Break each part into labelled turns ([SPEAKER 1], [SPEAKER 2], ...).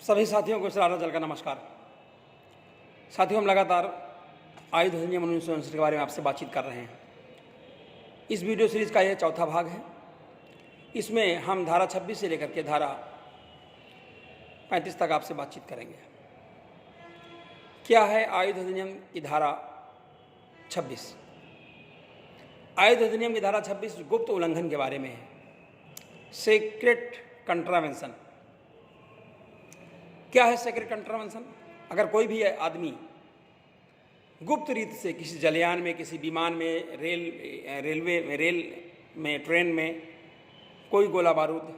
[SPEAKER 1] सभी साथियों को शरारत जल का नमस्कार। साथियों, हम लगातार आयुध अधिनियम 1959 के बारे में आपसे बातचीत कर रहे हैं। इस वीडियो सीरीज़ का यह चौथा भाग है। इसमें हम धारा 26 से लेकर के धारा 35 तक आपसे बातचीत करेंगे। क्या है आयुध अधिनियम की धारा 26? आयुध अधिनियम की धारा 26 गुप्त उल्लंघन के बारे में है। Secret contravention. क्या है सीक्रेट कंट्रावेंशन? अगर कोई भी आदमी गुप्त रीत से किसी जलयान में, किसी विमान में, रेल में, ट्रेन में कोई गोला बारूद,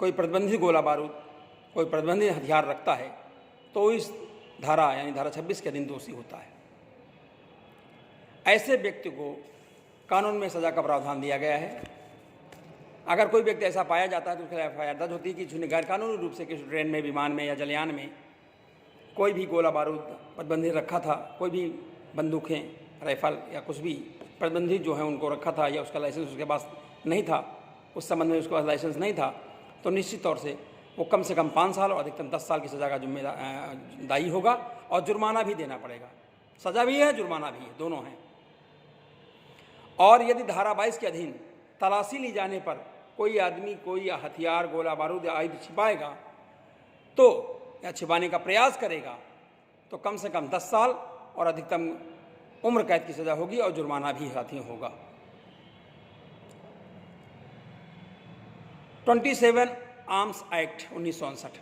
[SPEAKER 1] कोई प्रतिबंधित गोला बारूद, कोई प्रतिबंधित हथियार रखता है तो इस धारा यानी धारा 26 के अधीन दोषी होता है। ऐसे व्यक्ति को कानून में सज़ा का प्रावधान दिया गया है। अगर कोई व्यक्ति ऐसा पाया जाता है तो उसके खिलाफ एफआईआर दर्ज होती है कि जिसने गैरकानूनी रूप से किसी ट्रेन में, विमान में या जलयान में कोई भी गोला बारूद प्रतिबंधित रखा था, कोई भी बंदूकें, राइफल या कुछ भी प्रतिबंधित जो है उनको रखा था, या उसका लाइसेंस उसके पास नहीं था, उस संबंध में उसके पास लाइसेंस नहीं था, तो निश्चित तौर से वो कम से कम 5 साल और अधिकतम 10 साल की सज़ा का दायी होगा और जुर्माना भी देना पड़ेगा। सज़ा भी है, जुर्माना भी है, दोनों हैं। और यदि धारा 22 के अधीन तलाशी ली जाने पर कोई आदमी कोई हथियार, गोला बारूद या आयुध छिपाएगा तो या छिपाने का प्रयास करेगा तो कम से कम 10 साल और अधिकतम उम्र कैद की सज़ा होगी और जुर्माना भी साथियों होगा। 27 आर्म्स एक्ट 1959।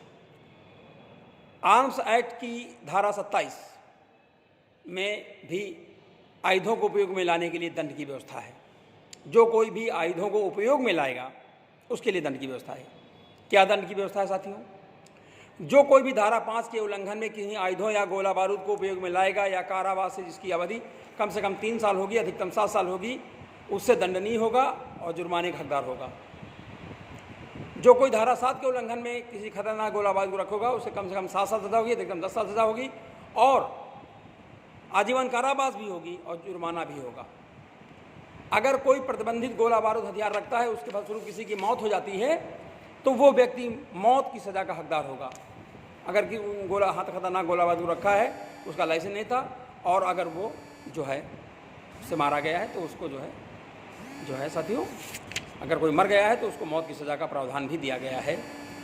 [SPEAKER 1] आर्म्स एक्ट की धारा 27 में भी आयुधों को उपयोग में लाने के लिए दंड की व्यवस्था है। जो कोई भी आयुधों को उपयोग में लाएगा उसके लिए दंड की व्यवस्था है। क्या दंड की व्यवस्था है साथियों? जो कोई भी धारा 5 के उल्लंघन में किसी आयुधों या गोला बारूद को उपयोग में लाएगा या कारावास से जिसकी अवधि कम से कम 3 साल होगी, अधिकतम 7 साल होगी, उससे दंडनीय होगा और जुर्माने का हकदार होगा। जो कोई धारा 7 के उल्लंघन में किसी खतरनाक गोला बारूद को रखोगा उससे कम से कम 7 साल सजा होगी, अधिकतम 10 साल सजा होगी और आजीवन कारावास भी होगी और जुर्माना भी होगा। अगर कोई प्रतिबंधित गोला बारूद हथियार रखता है, उसके फलस्वरूप किसी की मौत हो जाती है तो वो व्यक्ति मौत की सज़ा का हकदार होगा। अगर कि खतरनाक गोला बारूद रखा है, उसका लाइसेंस नहीं था और अगर वो जो है उससे मारा गया है तो उसको जो है साथियों, अगर कोई मर गया है तो उसको मौत की सज़ा का प्रावधान भी दिया गया है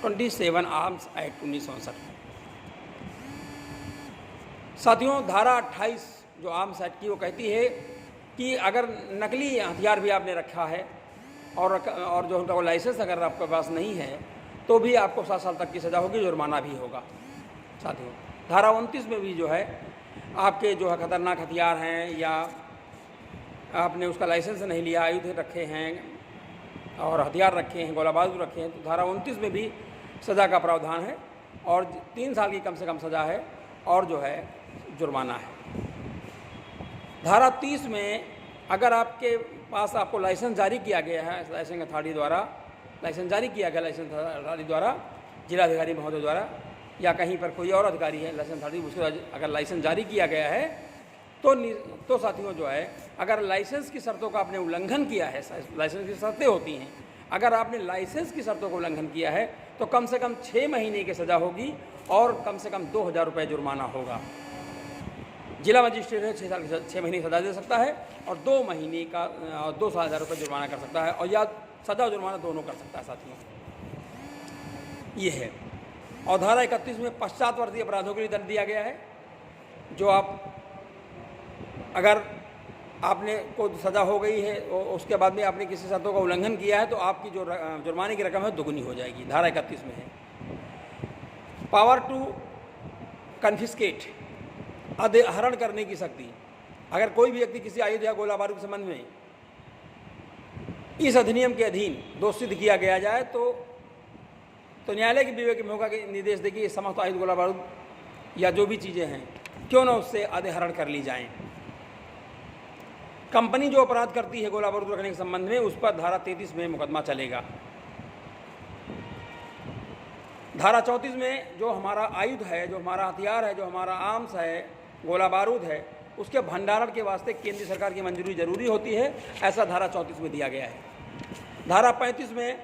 [SPEAKER 1] 27 आर्म्स एक्ट 1959 में। साथियों, धारा 28 जो आर्म्स एक्ट की वो कहती है कि अगर नकली हथियार भी आपने रखा है और जो उनका लाइसेंस अगर आपके पास नहीं है तो भी आपको 7 साल तक की सज़ा होगी, जुर्माना भी होगा। साथियों, धारा 29 में भी जो है आपके जो है खतरनाक हथियार हैं या आपने उसका लाइसेंस नहीं लिया, आयुध रखे हैं और हथियार रखे हैं, गोला बारूद रखे हैं, तो धारा 29 में भी सज़ा का प्रावधान है और 3 साल की कम से कम सज़ा है और जो है जुर्माना है। धारा 30 में अगर आपके पास आपको लाइसेंस जारी किया गया है, लाइसेंस अथॉरिटी द्वारा लाइसेंस जारी किया गया, लाइसेंस अथॉरिटी द्वारा, जिलाधिकारी महोदय द्वारा या कहीं पर कोई और अधिकारी है लाइसेंस अथॉरिटी, उसके अगर लाइसेंस जारी किया गया है तो साथियों जो है अगर लाइसेंस की शर्तों का आपने उल्लंघन किया है, लाइसेंस की शर्तें होती हैं, अगर आपने लाइसेंस की शर्तों का उल्लंघन किया है तो कम से कम 6 महीने की सज़ा होगी और कम से कम 2000 रुपये जुर्माना होगा। जिला मजिस्ट्रेट है 6 महीने की सज़ा दे सकता है और 2 महीने का 2,000 रुपये जुर्माना कर सकता है और या सज़ा और जुर्माना दोनों कर सकता है साथियों। ये है। और धारा 31 में पश्चातवर्ती अपराधों के लिए दंड दिया गया है। जो आप अगर आपने को सज़ा हो गई है और उसके बाद में आपने किसी शर्तों का उल्लंघन किया है तो आपकी जो जुर्माने की रकम है दुगुनी हो जाएगी। धारा 31 में है। पावर टू कन्फिस्केट, अधिहरण करने की शक्ति। अगर कोई भी व्यक्ति किसी आयुध या गोला बारूद के संबंध में इस अधिनियम के अधीन दोष सिद्ध किया गया जाए तो न्यायालय के विवेक में होगा कि निर्देश दे कि समस्त आयुध, गोला बारूद या जो भी चीज़ें हैं क्यों ना उससे अधिहरण कर ली जाएं। कंपनी जो अपराध करती है गोला बारूद रखने के संबंध में, उस पर धारा 33 में मुकदमा चलेगा। धारा 34 में जो हमारा आयुध है, जो हमारा हथियार है, जो हमारा आर्म्स है, गोला बारूद है, उसके भंडारण के वास्ते केंद्र सरकार की मंजूरी जरूरी होती है, ऐसा धारा 34 में दिया गया है। धारा 35 में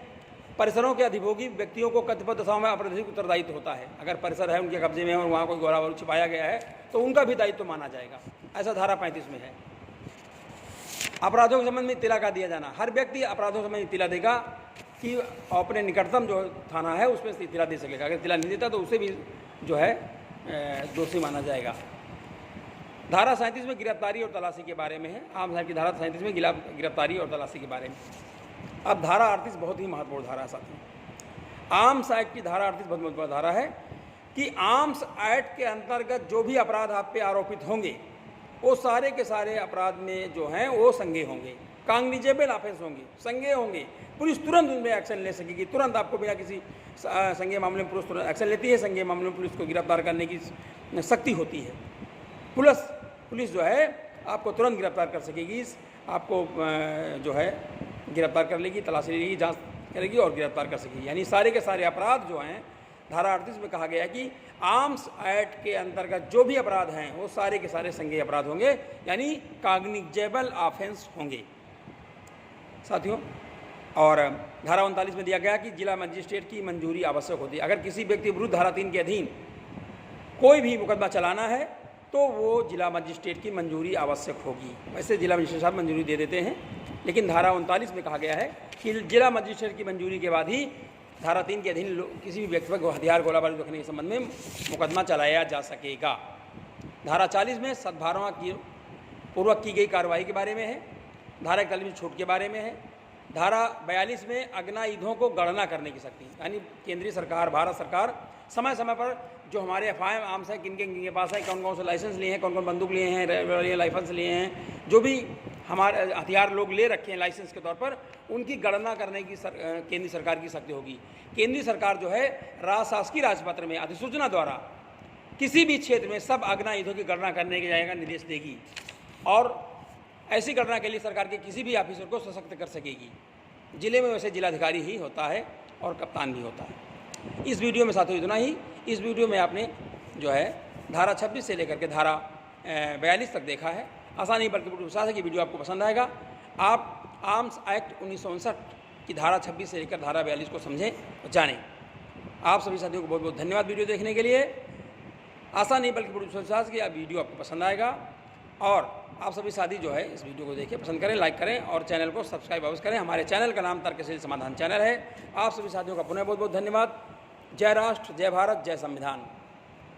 [SPEAKER 1] परिसरों के अधिभोगी व्यक्तियों को कतिपय दशाओं में अपराधिक उत्तरदायित्व होता है। अगर परिसर है उनके कब्जे में और वहाँ कोई गोला बारूद छिपाया गया है तो उनका भी दायित्व माना जाएगा, ऐसा धारा 35 में है। अपराधों के संबंध में इत्तिला का दिया जाना, हर व्यक्ति अपराधों के संबंध में इत्तिला देगा कि अपने निकटतम जो थाना है उसमें से इत्तिला दे सकेगा। अगर इत्तिला नहीं देता तो उसे भी जो है दोषी माना जाएगा। धारा 37 में गिरफ्तारी और तलाशी के बारे में है। आम साहिब की धारा 37 में गिरफ्तारी और तलाशी के बारे में। अब धारा 38 बहुत ही महत्वपूर्ण धारा है साथियों। आर्म्स एक्ट की धारा 38 बहुत महत्वपूर्ण धारा है कि आर्म्स एक्ट के अंतर्गत जो भी अपराध आप पे आरोपित होंगे वो सारे के सारे अपराध में जो हैं वो संज्ञेय होंगे, कॉग्निजेबल ऑफेंस होंगे, संज्ञेय होंगे। पुलिस तुरंत उनमें एक्शन ले सकेगी, तुरंत आपको बिना किसी संज्ञेय मामले में पुलिस तुरंत एक्शन लेती है। संज्ञेय मामले में पुलिस को गिरफ्तार करने की शक्ति होती है। पुलिस जो है आपको तुरंत गिरफ्तार कर सकेगी, आपको जो है गिरफ्तार कर लेगी, तलाशी लेगी, जांच करेगी और गिरफ्तार कर सकेगी। यानी सारे के सारे अपराध जो हैं धारा 38 में कहा गया है कि आर्म्स एक्ट के अंतर्गत जो भी अपराध हैं वो सारे के सारे संज्ञेय अपराध होंगे, यानी कॉग्निजेबल ऑफेंस होंगे साथियों। और धारा 39 में दिया गया कि जिला मजिस्ट्रेट की मंजूरी आवश्यक होती है। अगर किसी व्यक्ति विरुद्ध धारा 3 के अधीन कोई भी मुकदमा चलाना है तो वो जिला मजिस्ट्रेट की मंजूरी आवश्यक होगी। वैसे जिला मजिस्ट्रेट साहब मंजूरी दे देते हैं, लेकिन धारा 39 में कहा गया है कि जिला मजिस्ट्रेट की मंजूरी के बाद ही धारा 3 के अधीन किसी भी व्यक्ति पर हथियार गोला बारूद रखने के संबंध में मुकदमा चलाया जा सकेगा। धारा 40 में सद्भावना की पूर्वक की गई कार्रवाई के बारे में है। धारा 41 में छूट के बारे में है। धारा 42 में अग्नायुधों को गणना करने की शक्ति, यानी केंद्रीय सरकार, भारत सरकार समय समय पर जो हमारे एफआईआर आर्म्स है किनके पास है, कौन कौन से लाइसेंस लिए हैं, कौन कौन बंदूक लिए हैं, लाइसेंस लिए हैं, जो भी हमारे हथियार लोग ले रखे हैं लाइसेंस के तौर पर, उनकी गणना करने की केंद्रीय सरकार की शक्ति होगी। केंद्रीय सरकार जो है शासकीय राजपत्र में अधिसूचना द्वारा किसी भी क्षेत्र में सब आग्नेयुद्धों की गणना करने के जाएगा निर्देश देगी और ऐसी गणना के लिए सरकार के किसी भी ऑफिसर को सशक्त कर सकेगी। जिले में वैसे जिलाधिकारी ही होता है और कप्तान भी होता है। इस वीडियो में साथियों इतना ही। इस वीडियो में आपने जो है धारा 26 से लेकर के धारा 42 तक देखा है। आशा नहीं बल्कि विश्वास है कि वीडियो आपको पसंद आएगा। आप आर्म्स एक्ट 1959 की धारा 26 से लेकर धारा 42 को समझें और जानें। आप सभी साथियों को बहुत बहुत धन्यवाद वीडियो देखने के लिए। आशा नहीं बल्कि विश्वास कि वीडियो आपको पसंद आएगा और आप सभी साथी जो है इस वीडियो को देखें, पसंद करें, लाइक करें और चैनल को सब्सक्राइब अवश्य करें। हमारे चैनल का नाम तर्कशील समाधान चैनल है। आप सभी साथियों का पुनः बहुत बहुत धन्यवाद। जय राष्ट्र, जय भारत, जय संविधान।